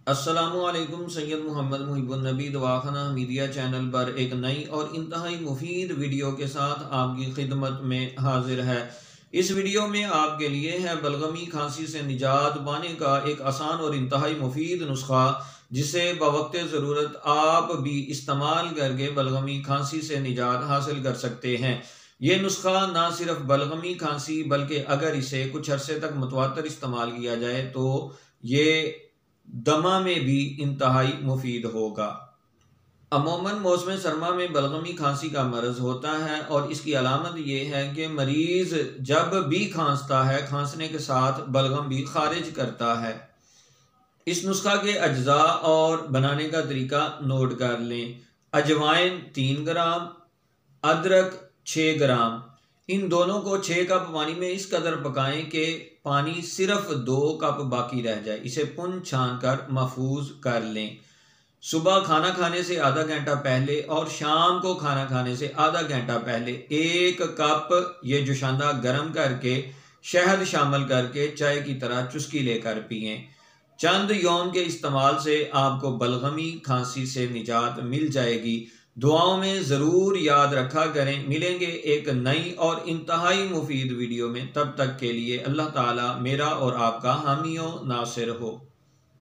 السلام علیکم۔ سید محمد محب النبی دواخانہ میڈیا چینل پر ایک نئی اور انتہائی مفید ویڈیو کے ساتھ آپ کی خدمت میں حاضر ہے۔ اس ویڈیو میں آپ کے لیے ہے بلغمی کھانسی سے نجات پانے کا ایک آسان اور انتہائی مفید نسخہ، جسے بوقت ضرورت آپ بھی استعمال کر کے بلغمی کھانسی سے نجات حاصل کر سکتے ہیں۔ یہ نسخہ نہ صرف بلغمی کھانسی بلکہ اگر اسے کچھ عرصے تک متواتر استعمال کیا جائے تو یہ دمہ میں بھی انتہائی مفید ہوگا۔ عموماً موسم سرما میں بلغمی کھانسی کا مرض ہوتا ہے اور اس کی علامت یہ ہے کہ مریض جب بھی کھانستا ہے، کھانسنے کے ساتھ بلغم بھی خارج کرتا ہے۔ اس نسخہ کے اجزاء اور بنانے کا طریقہ نوٹ کر لیں۔ اجوائن 3 گرام، ادرک 6 گرام۔ ان دونوں کو 6 کپ پانی میں اس قدر پکائیں کہ پانی صرف 2 کپ باقی رہ جائے۔ اسے پن چھان کر محفوظ کر لیں۔ صبح کھانا کھانے سے آدھا گھنٹہ پہلے اور شام کو کھانا کھانے سے آدھا گھنٹہ پہلے 1 کپ یہ جوشاندہ گرم کر کے شہد شامل کر کے چائے کی طرح چسکی لے کر پئیں۔ چند یوم کے استعمال سے آپ کو بلغمی کھانسی سے نجات مل جائے گی۔ دعاؤں میں ضرور یاد رکھا کریں۔ ملیں گے ایک نئی اور انتہائی مفید ویڈیو میں، تب تک کے لیے اللہ تعالیٰ میرا اور آپ کا حامی و ناصر ہو۔